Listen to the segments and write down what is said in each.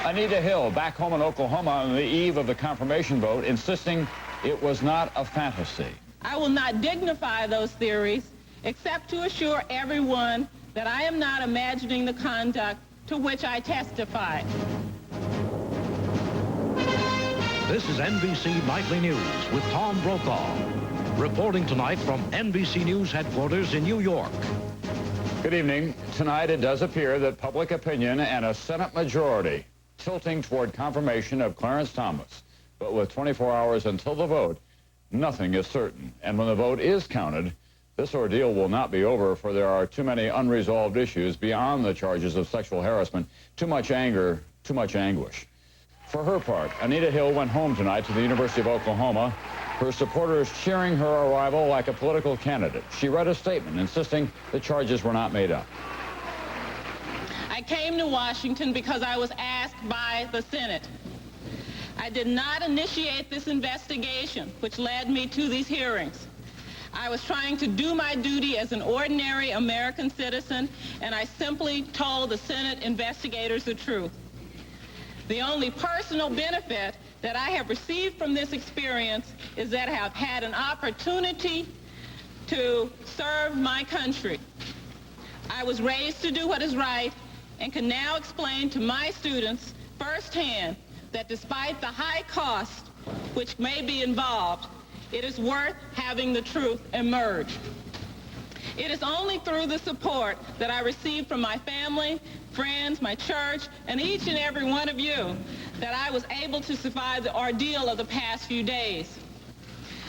Anita Hill, back home in Oklahoma on the eve of the confirmation vote, insisting it was not a fantasy. I will not dignify those theories, except to assure everyone that I am not imagining the conduct to which I testified. This is NBC Nightly News with Tom Brokaw, reporting tonight from NBC News headquarters in New York. Good evening. Tonight it does appear that public opinion and a Senate majority tilting toward confirmation of Clarence Thomas. But with 24 hours until the vote, nothing is certain. And when the vote is counted, this ordeal will not be over, for there are too many unresolved issues beyond the charges of sexual harassment, too much anger, too much anguish. For her part, Anita Hill went home tonight to the University of Oklahoma, her supporters cheering her arrival like a political candidate. She read a statement insisting the charges were not made up. I came to Washington because I was asked by the Senate. I did not initiate this investigation, which led me to these hearings. I was trying to do my duty as an ordinary American citizen, and I simply told the Senate investigators the truth. The only personal benefit that I have received from this experience is that I have had an opportunity to serve my country. I was raised to do what is right and can now explain to my students firsthand that despite the high cost which may be involved, it is worth having the truth emerge. It is only through the support that I received from my family, friends, my church, and each and every one of you that I was able to survive the ordeal of the past few days.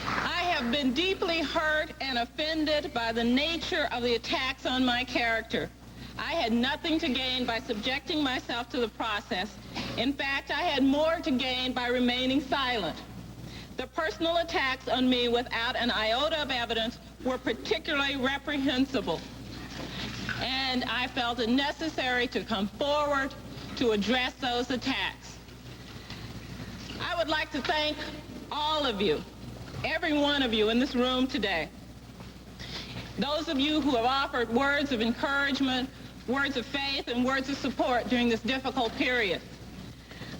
I have been deeply hurt and offended by the nature of the attacks on my character. I had nothing to gain by subjecting myself to the process. In fact, I had more to gain by remaining silent. The personal attacks on me without an iota of evidence were particularly reprehensible, and I felt it necessary to come forward to address those attacks. I would like to thank all of you, every one of you in this room today. Those of you who have offered words of encouragement, words of faith, and words of support during this difficult period.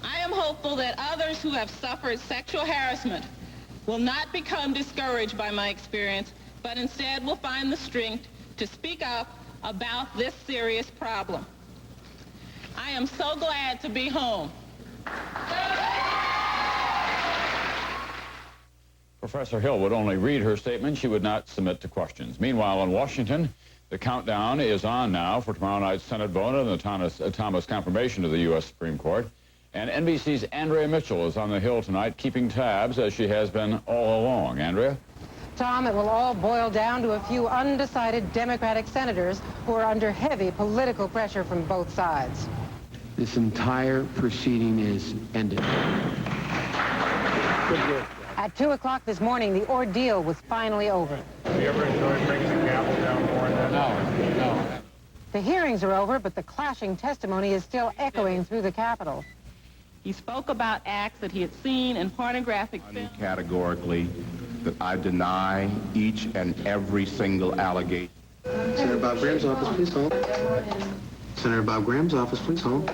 I am hopeful that others who have suffered sexual harassment will not become discouraged by my experience, but instead will find the strength to speak up about this serious problem. I am so glad to be home. Professor Hill would only read her statement. She would not submit to questions. Meanwhile, in Washington, the countdown is on now for tomorrow night's Senate vote on the Thomas confirmation to the U.S. Supreme Court. And NBC's Andrea Mitchell is on the Hill tonight, keeping tabs as she has been all along. Andrea? Tom, it will all boil down to a few undecided Democratic senators who are under heavy political pressure from both sides. This entire proceeding is ended. At 2 o'clock this morning, the ordeal was finally over. Have you ever enjoyed bringing the gavel down more than that? No. The hearings are over, but the clashing testimony is still echoing through the Capitol. He spoke about acts that he had seen in pornographic films. Categorically, that I deny each and every single allegation. Senator Bob Graham's office, please hold. Senator Bob Graham's office, please hold.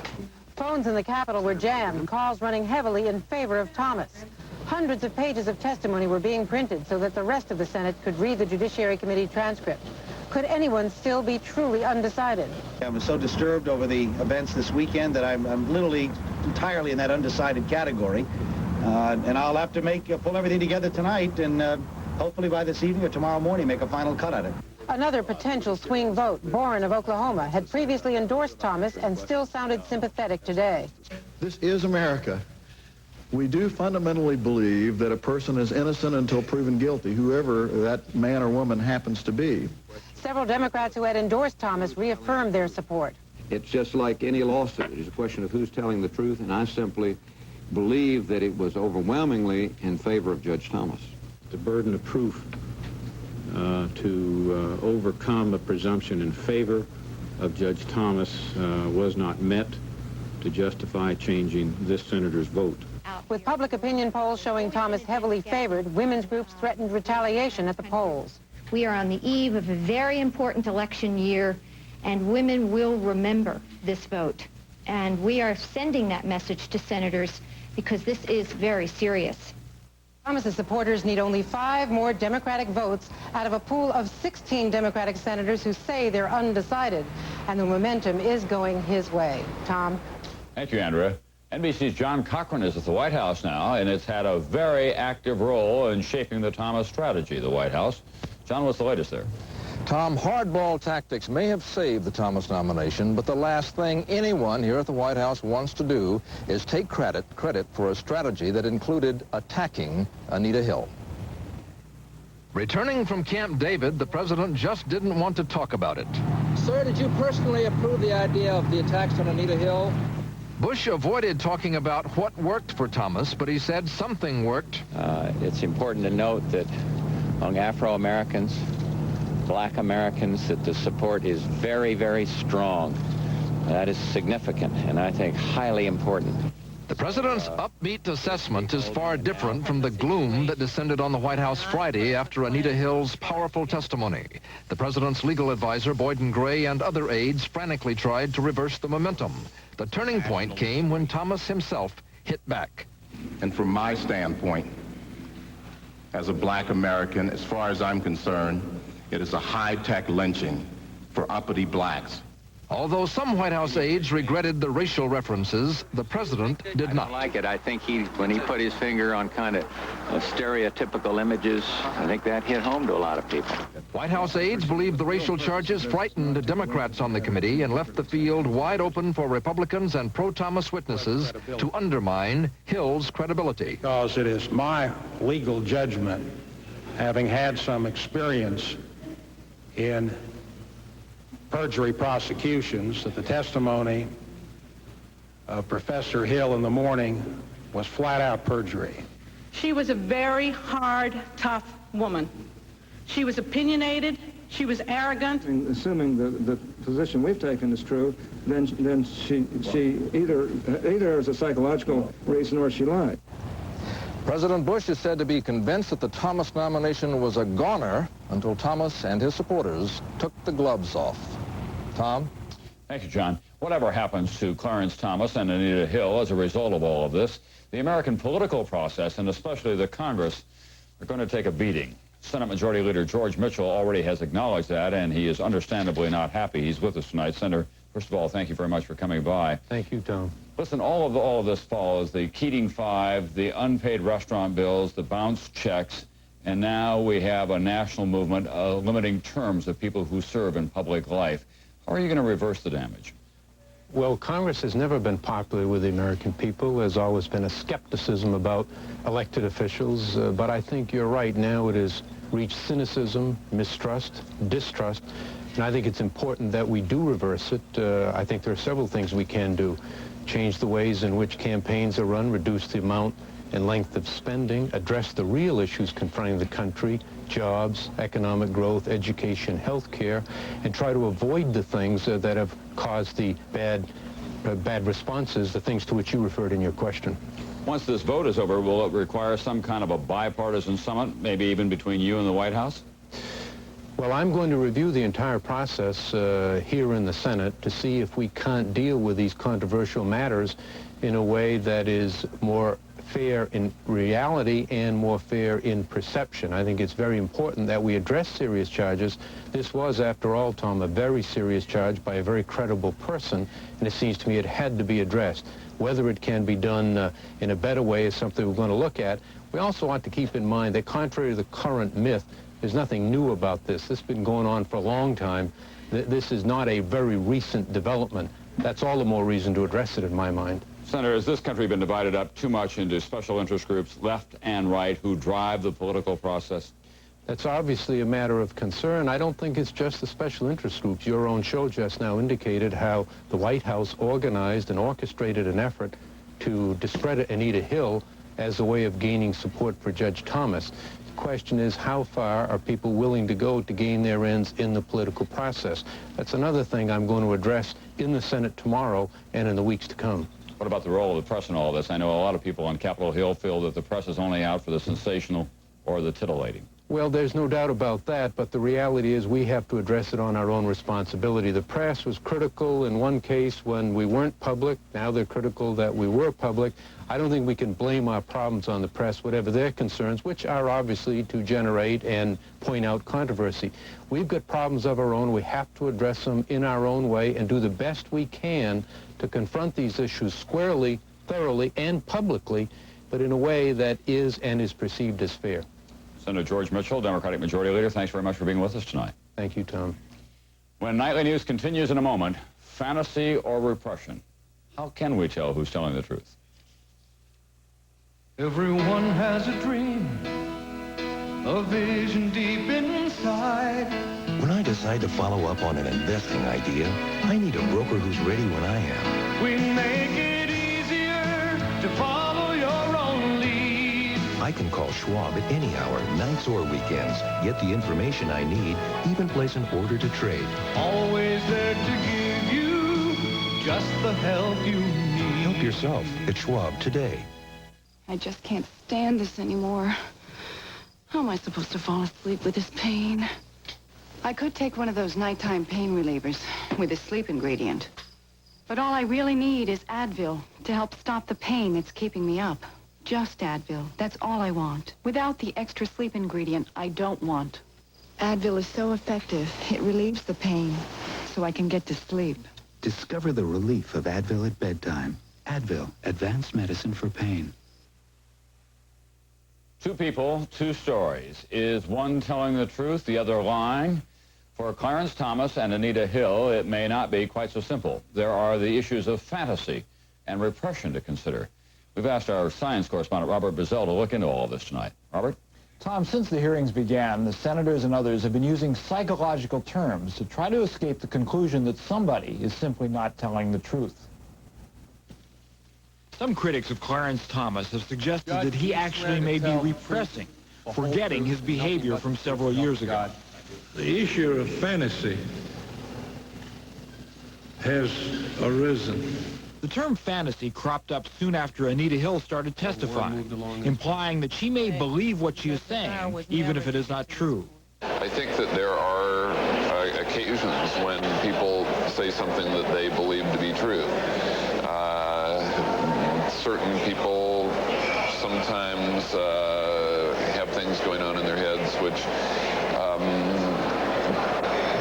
Phones in the Capitol were jammed, calls running heavily in favor of Thomas. Hundreds of pages of testimony were being printed so that the rest of the Senate could read the Judiciary Committee transcript. Could anyone still be truly undecided? I was so disturbed over the events this weekend that I'm literally entirely in that undecided category. And I'll have to pull everything together tonight and hopefully by this evening or tomorrow morning make a final cut at it. Another potential swing vote, Boren of Oklahoma, had previously endorsed Thomas and still sounded sympathetic today. This is America. We do fundamentally believe that a person is innocent until proven guilty, whoever that man or woman happens to be. Several Democrats who had endorsed Thomas reaffirmed their support. It's just like any lawsuit. It's a question of who's telling the truth, and I simply believe that it was overwhelmingly in favor of Judge Thomas. The burden of proof to overcome a presumption in favor of Judge Thomas was not met to justify changing this senator's vote. With public opinion polls showing Thomas heavily favored, women's groups threatened retaliation at the polls. We are on the eve of a very important election year, and women will remember this vote And we are sending that message to senators because this is very serious. Thomas's supporters need only 5 more Democratic votes out of a pool of 16 Democratic senators who say they're undecided. And the momentum is going his way. Tom? Thank you, Andrea. NBC's John Cochran is at the White House now, and it's had a very active role in shaping the Thomas strategy, the White House. John, what's the latest there? Tom, hardball tactics may have saved the Thomas nomination, but the last thing anyone here at the White House wants to do is take credit for a strategy that included attacking Anita Hill. Returning from Camp David, the president just didn't want to talk about it. Sir, did you personally approve the idea of the attacks on Anita Hill? Bush avoided talking about what worked for Thomas, but he said something worked. It's important to note that among Afro-Americans, Black Americans, that the support is very, very strong. That is significant and I think highly important. The president's upbeat assessment is far different from the gloom that descended on the White House Friday after Anita Hill's powerful testimony. The president's legal advisor, Boyden Gray, and other aides frantically tried to reverse the momentum. The turning point came when Thomas himself hit back. And from my standpoint, as a Black American, as far as I'm concerned, it is a high-tech lynching for uppity blacks. Although some White House aides regretted the racial references, the president did not. I don't like it. I think when he put his finger on kind of stereotypical images, I think that hit home to a lot of people. White House aides believe the racial charges frightened Democrats on the committee and left the field wide open for Republicans and pro-Thomas witnesses to undermine Hill's credibility. Because it is my legal judgment, having had some experience in perjury prosecutions, that the testimony of Professor Hill in the morning was flat-out perjury. She was a very hard, tough woman. She was opinionated. She was arrogant. Assuming the position we've taken is true, then she either is a psychological reason or she lied. President Bush is said to be convinced that the Thomas nomination was a goner until Thomas and his supporters took the gloves off. Tom? Thank you, John. Whatever happens to Clarence Thomas and Anita Hill as a result of all of this, the American political process, and especially the Congress, are going to take a beating. Senate Majority Leader George Mitchell already has acknowledged that, and he is understandably not happy. He's with us tonight. Senator, first of all, thank you very much for coming by. Thank you, Tom. Listen, all of this follows the Keating 5, the unpaid restaurant bills, the bounced checks, and now we have a national movement limiting terms of people who serve in public life. How are you going to reverse the damage? Well, Congress has never been popular with the American people. There's always been a skepticism about elected officials, but I think you're right. Now it has reached cynicism, mistrust, distrust, and I think it's important that we do reverse it. I think there are several things we can do. Change the ways in which campaigns are run, reduce the amount and length of spending, address the real issues confronting the country, jobs, economic growth, education, health care, and try to avoid the things that have caused the bad responses, the things to which you referred in your question. Once this vote is over, will it require some kind of a bipartisan summit, maybe even between you and the White House? Well, I'm going to review the entire process here in the Senate to see if we can't deal with these controversial matters in a way that is more fair in reality and more fair in perception. I think it's very important that we address serious charges. This was, after all, Tom, a very serious charge by a very credible person, and it seems to me it had to be addressed. Whether it can be done in a better way is something we're going to look at. We also ought to keep in mind that contrary to the current myth, there's nothing new about this. This has been going on for a long time. This is not a very recent development. That's all the more reason to address it in my mind. Senator, has this country been divided up too much into special interest groups, left and right, who drive the political process? That's obviously a matter of concern. I don't think it's just the special interest groups. Your own show just now indicated how the White House organized and orchestrated an effort to discredit Anita Hill as a way of gaining support for Judge Thomas. The question is, how far are people willing to go to gain their ends in the political process? That's another thing I'm going to address in the Senate tomorrow and in the weeks to come. What about the role of the press in all this? I know a lot of people on Capitol Hill feel that the press is only out for the sensational or the titillating. Well, there's no doubt about that, but the reality is we have to address it on our own responsibility. The press was critical in one case when we weren't public. Now they're critical that we were public. I don't think we can blame our problems on the press, whatever their concerns, which are obviously to generate and point out controversy. We've got problems of our own. We have to address them in our own way and do the best we can to confront these issues squarely, thoroughly, and publicly, but in a way that is and is perceived as fair. Senator George Mitchell, Democratic Majority Leader, thanks very much for being with us tonight. Thank you, Tom. When Nightly News continues in a moment, fantasy or repression? How can we tell who's telling the truth? Everyone has a dream, a vision deep inside. When I decide to follow up on an investing idea, I need a broker who's ready when I am. We make it easier to follow your own lead. I can call Schwab at any hour, nights or weekends, get the information I need, even place an order to trade. Always there to give you just the help you need. Help yourself at Schwab today. I just can't stand this anymore. How am I supposed to fall asleep with this pain? I could take one of those nighttime pain relievers with a sleep ingredient. But all I really need is Advil to help stop the pain that's keeping me up. Just Advil. That's all I want. Without the extra sleep ingredient, I don't want. Advil is so effective, it relieves the pain, so I can get to sleep. Discover the relief of Advil at bedtime. Advil, advanced medicine for pain. Two people, two stories. Is one telling the truth, the other lying? For Clarence Thomas and Anita Hill, it may not be quite so simple. There are the issues of fantasy and repression to consider. We've asked our science correspondent, Robert Bazell, to look into all of this tonight. Robert? Tom, since the hearings began, the senators and others have been using psychological terms to try to escape the conclusion that somebody is simply not telling the truth. Some critics of Clarence Thomas have suggested that he actually may be repressing, forgetting his behavior from several years ago. The issue of fantasy has arisen. The term fantasy cropped up soon after Anita Hill started testifying, implying that she may believe what she is saying, even if it is not true. I think that there are occasions when people say something that they believe to be true. Certain people sometimes have things going on in their heads which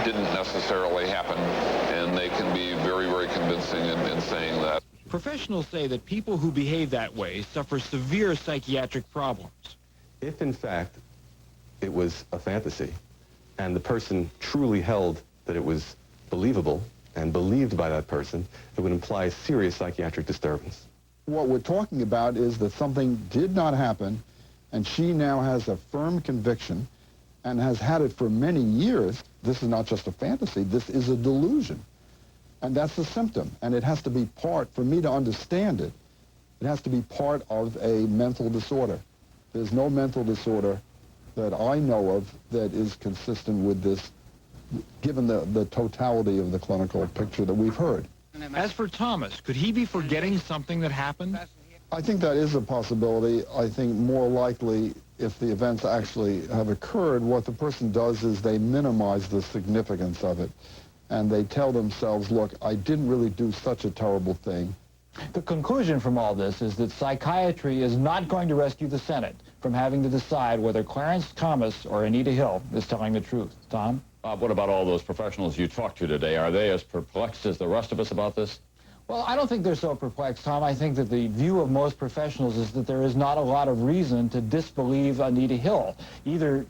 didn't necessarily happen, and they can be very, very convincing in saying that. Professionals say that people who behave that way suffer severe psychiatric problems. If, in fact, it was a fantasy, and the person truly held that it was believable and believed by that person, it would imply serious psychiatric disturbance. What we're talking about is that something did not happen, and she now has a firm conviction and has had it for many years. This is not just a fantasy, this is a delusion. And that's the symptom, and it has to be part, for me to understand it, it has to be part of a mental disorder. There's no mental disorder that I know of that is consistent with this, given the totality of the clinical picture that we've heard. As for Thomas, could he be forgetting something that happened? I think that is a possibility. I think more likely, if the events actually have occurred, what the person does is they minimize the significance of it. And they tell themselves, look, I didn't really do such a terrible thing. The conclusion from all this is that psychiatry is not going to rescue the Senate from having to decide whether Clarence Thomas or Anita Hill is telling the truth. Tom? Bob, what about all those professionals you talked to today? Are they as perplexed as the rest of us about this? Well, I don't think they're so perplexed, Tom. I think that the view of most professionals is that there is not a lot of reason to disbelieve Anita Hill, either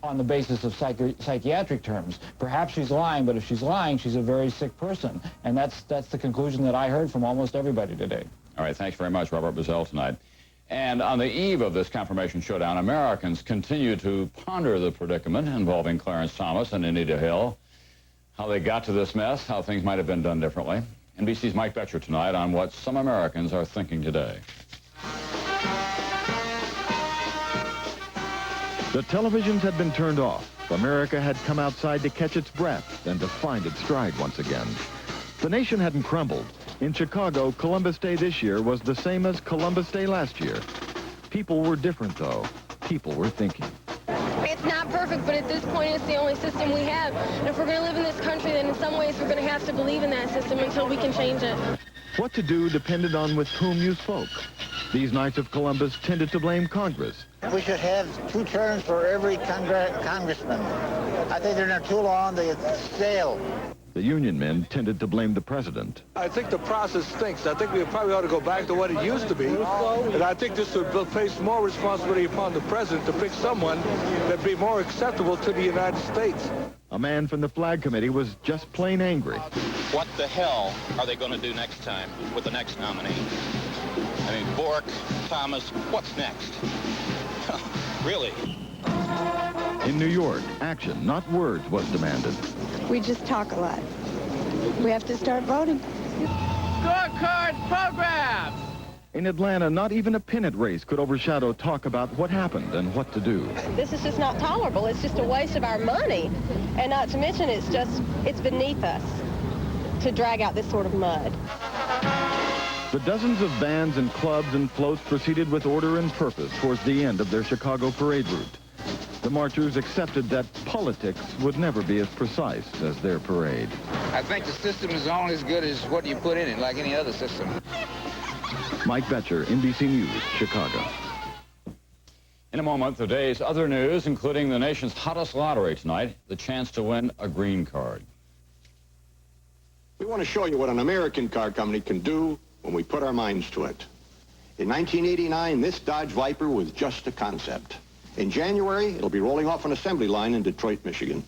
on the basis of psychiatric terms. Perhaps she's lying, but if she's lying, she's a very sick person. And that's the conclusion that I heard from almost everybody today. All right, thanks very much, Robert Bazell, tonight. And on the eve of this confirmation showdown, Americans continue to ponder the predicament involving Clarence Thomas and Anita Hill, how they got to this mess, how things might have been done differently. NBC's Mike Betcher tonight on what some Americans are thinking today. The televisions had been turned off. America had come outside to catch its breath and to find its stride once again. The nation hadn't crumbled. In Chicago, Columbus Day this year was the same as Columbus Day last year. People were different, though. People were thinking. We it's not perfect, but at this point, it's the only system we have. And if we're going to live in this country, then in some ways, we're going to have to believe in that system until we can change it. What to do depended on with whom you spoke. These Knights of Columbus tended to blame Congress. We should have 2 terms for every congressman. I think they're too long, they stale. The Union men tended to blame the president. I think the process stinks. I think we probably ought to go back to what it used to be. And I think this would place more responsibility upon the president to pick someone that'd be more acceptable to the United States. A man from the Flag Committee was just plain angry. What the hell are they going to do next time with the next nominee? I mean, Bork, Thomas, what's next? Really? In New York, action, not words, was demanded. We just talk a lot. We have to start voting. Scorecard program! In Atlanta, not even a pennant race could overshadow talk about what happened and what to do. This is just not tolerable. It's just a waste of our money. And not to mention, it's beneath us to drag out this sort of mud. The dozens of bands and clubs and floats proceeded with order and purpose towards the end of their Chicago parade route. The marchers accepted that politics would never be as precise as their parade. I think the system is only as good as what you put in it, like any other system. Mike Betcher, NBC News, Chicago. In a moment, the day's other news, including the nation's hottest lottery tonight, the chance to win a green card. We want to show you what an American car company can do when we put our minds to it. In 1989, this Dodge Viper was just a concept. In January, it'll be rolling off an assembly line in Detroit, Michigan.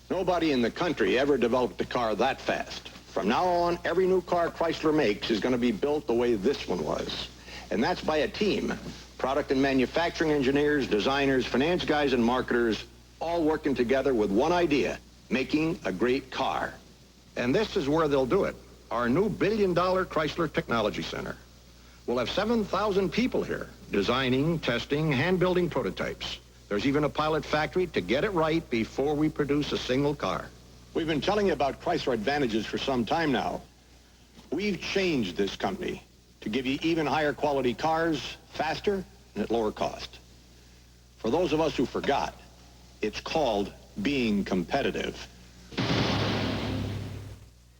Nobody in the country ever developed a car that fast. From now on, every new car Chrysler makes is going to be built the way this one was. And that's by a team. Product and manufacturing engineers, designers, finance guys, and marketers, all working together with one idea, making a great car. And this is where they'll do it, our new billion-dollar Chrysler Technology Center. We'll have 7,000 people here, designing, testing, hand-building prototypes. There's even a pilot factory to get it right before we produce a single car. We've been telling you about Chrysler advantages for some time now. We've changed this company to give you even higher quality cars, faster, and at lower cost. For those of us who forgot, it's called being competitive.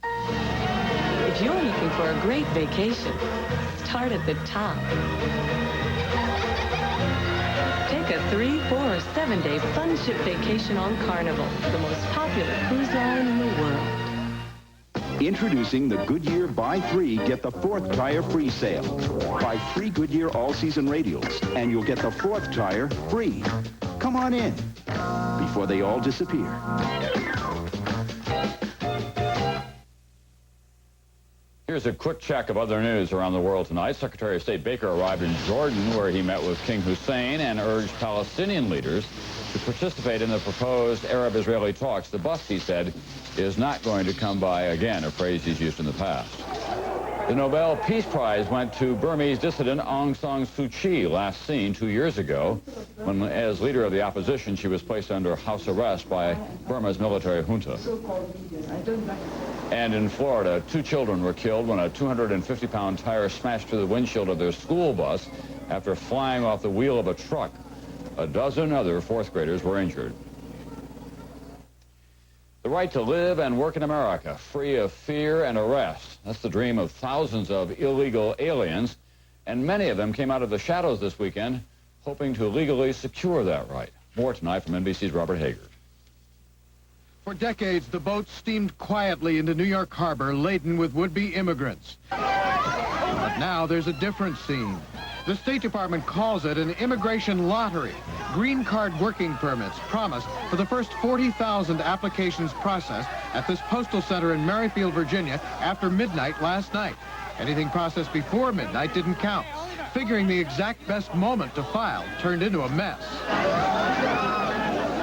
If you're looking for a great vacation, start at the top. Take a 3, 4, or 7-day fun ship vacation on Carnival, the most popular cruise line in the world. Introducing the Goodyear Buy 3, Get the 4th Tire Free sale. Buy 3 Goodyear all-season radials, and you'll get the 4th tire free. Come on in, before they all disappear. Here's a quick check of other news around the world tonight. Secretary of State Baker arrived in Jordan, where he met with King Hussein and urged Palestinian leaders to participate in the proposed Arab-Israeli talks. The bust, he said, is not going to come by again, a phrase he's used in the past. The Nobel Peace Prize went to Burmese dissident Aung San Suu Kyi, last seen 2 years ago, when, as leader of the opposition, she was placed under house arrest by Burma's military junta. And in Florida, 2 children were killed when a 250-pound tire smashed through the windshield of their school bus after flying off the wheel of a truck. A dozen other 4th graders were injured. The right to live and work in America, free of fear and arrest. That's the dream of thousands of illegal aliens, and many of them came out of the shadows this weekend, hoping to legally secure that right. More tonight from NBC's Robert Hager. For decades, the boats steamed quietly into New York Harbor laden with would-be immigrants. But now there's a different scene. The State Department calls it an immigration lottery. Green card working permits promised for the first 40,000 applications processed at this postal center in Merrifield, Virginia, after midnight last night. Anything processed before midnight didn't count. Figuring the exact best moment to file turned into a mess.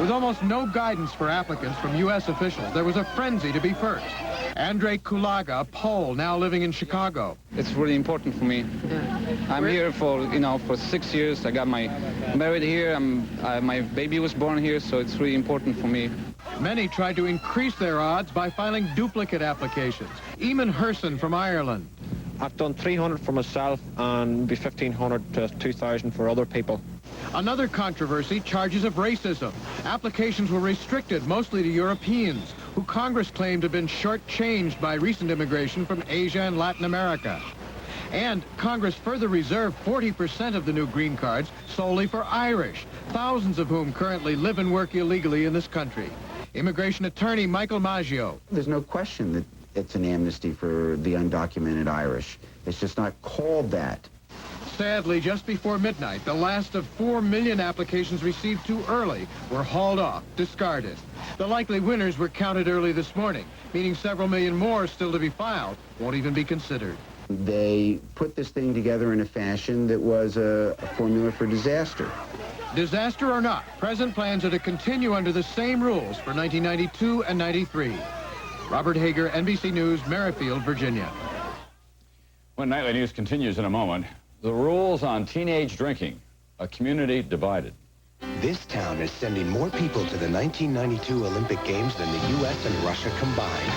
With almost no guidance for applicants from U.S. officials, there was a frenzy to be first. Andre Kulaga, a Pole now living in Chicago. It's really important for me. I'm here for 6 years. I got married here. My baby was born here, so it's really important for me. Many tried to increase their odds by filing duplicate applications. Eamon Herson from Ireland. I've done 300 for myself and maybe 1,500 to 2,000 for other people. Another controversy, charges of racism. Applications were restricted mostly to Europeans, who Congress claimed had been shortchanged by recent immigration from Asia and Latin America. And Congress further reserved 40% of the new green cards solely for Irish, thousands of whom currently live and work illegally in this country. Immigration attorney Michael Maggio. There's no question that it's an amnesty for the undocumented Irish. It's just not called that. Sadly, just before midnight, the last of 4 million applications received too early were hauled off, discarded. The likely winners were counted early this morning, meaning several million more still to be filed won't even be considered. They put this thing together in a fashion that was a formula for disaster. Disaster or not, present plans are to continue under the same rules for 1992 and 93. Robert Hager, NBC News, Merrifield, Virginia. When Nightly News continues in a moment, the rules on teenage drinking, a community divided. This town is sending more people to the 1992 Olympic Games than the U.S. and Russia combined.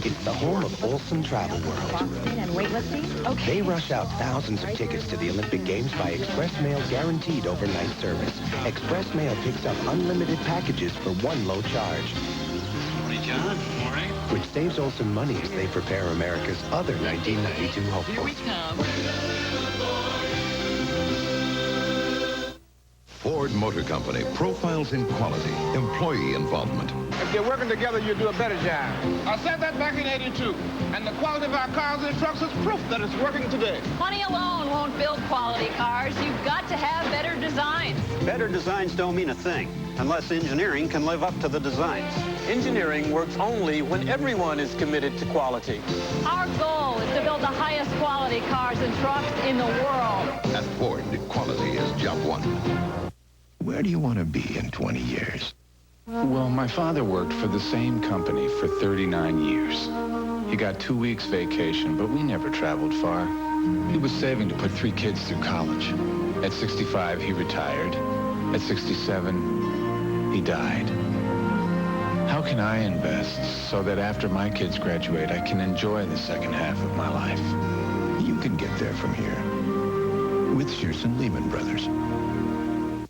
It's the home of Olsen Travel World. And weightlifting? Okay. They rush out thousands of tickets to the Olympic Games by express mail guaranteed overnight service. Express mail picks up unlimited packages for one low charge. Morning, John. Morning. Which saves Olsen money as they prepare America's other 1992 hopefuls. Here we come. Ford Motor Company profiles in quality, employee involvement. If you're working together, you'll do a better job. I said that back in '82, and the quality of our cars and trucks is proof that it's working today. Money alone won't build quality cars. You've got to have better designs. Better designs don't mean a thing, unless engineering can live up to the designs. Engineering works only when everyone is committed to quality. Our goal is to build the highest quality cars and trucks in the world. At Ford, quality is job one. Where do you want to be in 20 years? Well, my father worked for the same company for 39 years. He got 2 weeks vacation, but we never traveled far. He was saving to put 3 kids through college. At 65, he retired. At 67, he died. How can I invest so that after my kids graduate, I can enjoy the second half of my life? You can get there from here with Shearson Lehman Brothers.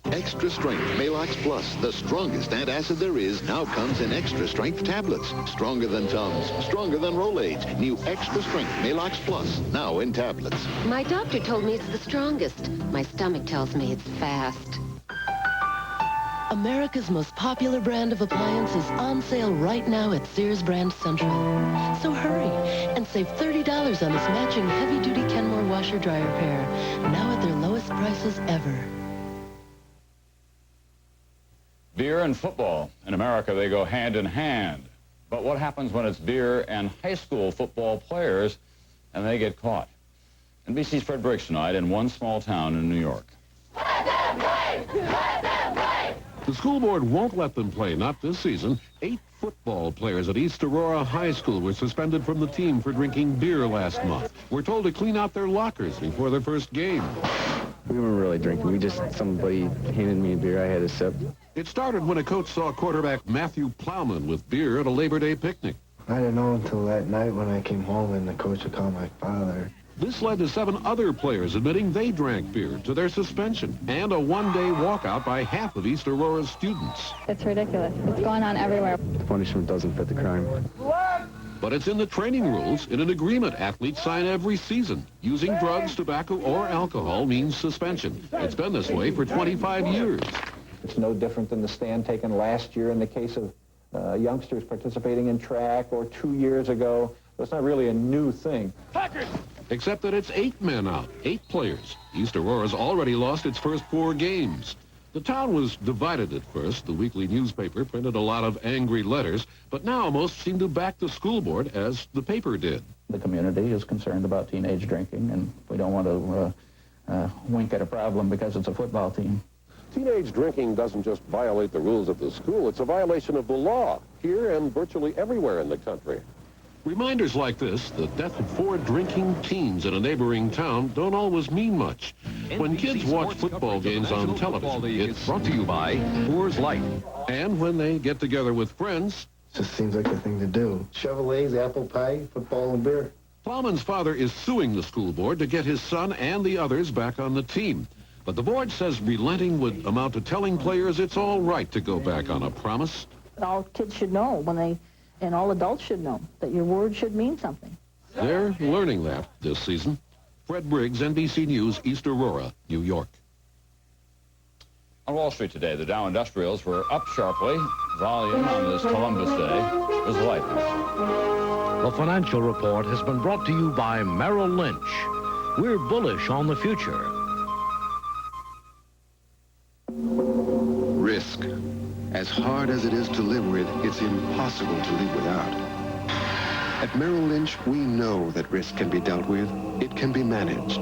Extra Strength Malox Plus, the strongest antacid there is, now comes in extra strength tablets. Stronger than Tums, stronger than Rolaids. New Extra Strength Malox Plus, now in tablets. My doctor told me it's the strongest. My stomach tells me it's fast. America's most popular brand of appliance is on sale right now at Sears Brand Central. So hurry and save $30 on this matching heavy-duty Kenmore washer-dryer pair, now at their lowest prices ever. Beer and football. In America, they go hand in hand. But what happens when it's beer and high school football players and they get caught? NBC's Fred Briggs tonight in one small town in New York. Let them play! Let them play! The school board won't let them play, not this season. 8 football players at East Aurora High School were suspended from the team for drinking beer last month. We're told to clean out their lockers before their first game. We weren't really drinking. Somebody handed me a beer. I had a sip. It started when a coach saw quarterback Matthew Plowman with beer at a Labor Day picnic. I didn't know until that night when I came home and the coach would call my father. This led to 7 other players admitting they drank beer to their suspension and a one-day walkout by half of East Aurora's students. It's ridiculous. It's going on everywhere. The punishment doesn't fit the crime. But it's in the training rules, in an agreement athletes sign every season. Using drugs, tobacco, or alcohol means suspension. It's been this way for 25 years. It's no different than the stand taken last year in the case of youngsters participating in track or 2 years ago. So it's not really a new thing. Except that it's 8 men out, 8 players. East Aurora's already lost its first 4 games. The town was divided at first. The weekly newspaper printed a lot of angry letters, but now most seem to back the school board, as the paper did. The community is concerned about teenage drinking, and we don't want to wink at a problem because it's a football team. Teenage drinking doesn't just violate the rules of the school, it's a violation of the law, here and virtually everywhere in the country. Reminders like this, the death of 4 drinking teens in a neighboring town, don't always mean much. When kids watch football games on television, it's brought to you by Coors Light. And when they get together with friends... It just seems like the thing to do. Chevrolets, apple pie, football, and beer. Plowman's father is suing the school board to get his son and the others back on the team. But the board says relenting would amount to telling players it's all right to go back on a promise. All kids should know and all adults should know that your word should mean something. They're learning that this season. Fred Briggs, NBC News, East Aurora, New York. On Wall Street today, the Dow Industrials were up sharply. Volume on this Columbus Day was light. The Financial Report has been brought to you by Merrill Lynch. We're bullish on the future. Risk. As hard as it is to live with, it's impossible to live without. At Merrill Lynch, we know that risk can be dealt with. It can be managed.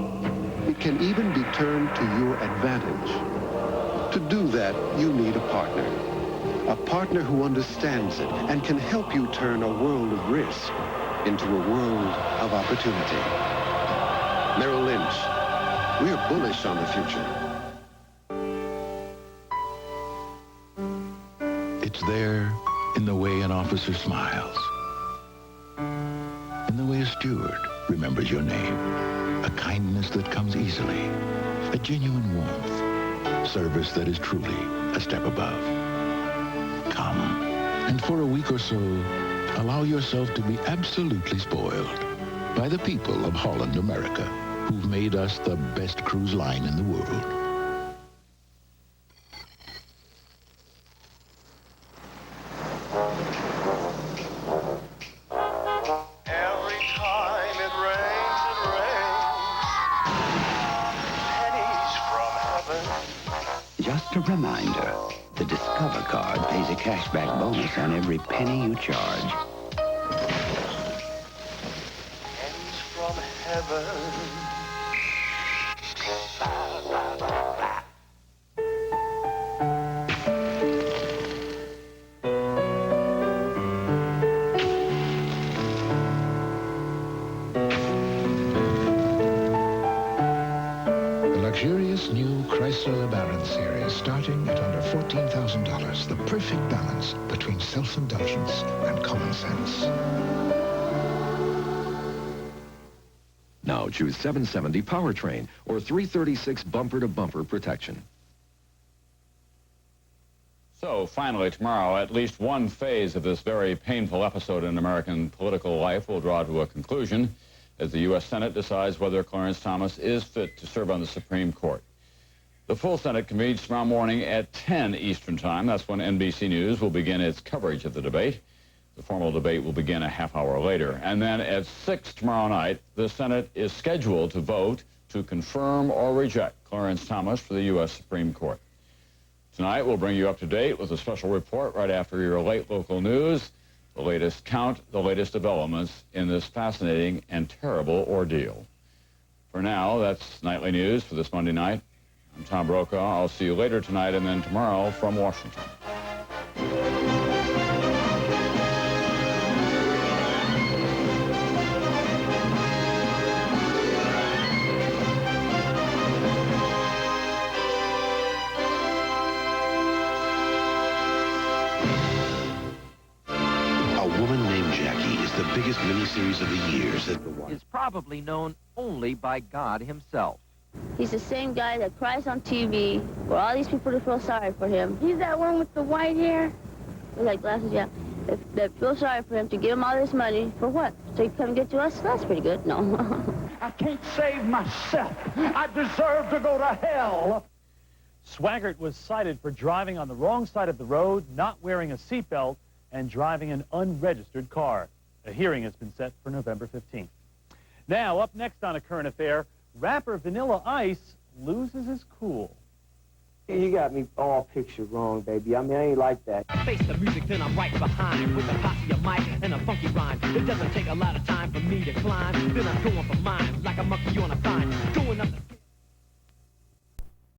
It can even be turned to your advantage. To do that, you need a partner. A partner who understands it and can help you turn a world of risk into a world of opportunity. Merrill Lynch. We're bullish on the future. It's there in the way an officer smiles, in the way a steward remembers your name, a kindness that comes easily, a genuine warmth, service that is truly a step above. Come, and for a week or so, allow yourself to be absolutely spoiled by the people of Holland, America, who've made us the best cruise line in the world. Just a reminder, the Discover card pays a cashback bonus on every penny you charge. Pennies from heaven. Luxurious new Chrysler LeBaron series starting at under $14,000. The perfect balance between self-indulgence and common sense. Now choose 770 powertrain or 336 bumper-to-bumper protection. So finally tomorrow, at least one phase of this very painful episode in American political life will draw to a conclusion as the U.S. Senate decides whether Clarence Thomas is fit to serve on the Supreme Court. The full Senate convenes tomorrow morning at 10 Eastern Time. That's when NBC News will begin its coverage of the debate. The formal debate will begin a half hour later. And then at 6 tomorrow night, the Senate is scheduled to vote to confirm or reject Clarence Thomas for the U.S. Supreme Court. Tonight, we'll bring you up to date with a special report right after your late local news. The latest count, the latest developments in this fascinating and terrible ordeal. For now, that's Nightly News for this Monday night. I'm Tom Brokaw. I'll see you later tonight and then tomorrow from Washington. The biggest miniseries of the years is probably known only by God himself. He's the same guy that cries on TV for all these people to feel sorry for him. He's that one with the white hair, with like glasses, yeah. That feel sorry for him to give him all this money for what? So he come get to us? That's pretty good. No. I can't save myself. I deserve to go to hell. Swaggart was cited for driving on the wrong side of the road, not wearing a seatbelt, and driving an unregistered car. A hearing has been set for November 15th. Now, up next on A Current Affair, rapper Vanilla Ice loses his cool. You got me all pictured wrong, baby. I mean, I ain't like that. Face the music, then I'm right behind it with a posse of mic and a funky rhyme. It doesn't take a lot of time for me to climb. Then I'm going for mine like a monkey on a vine. Going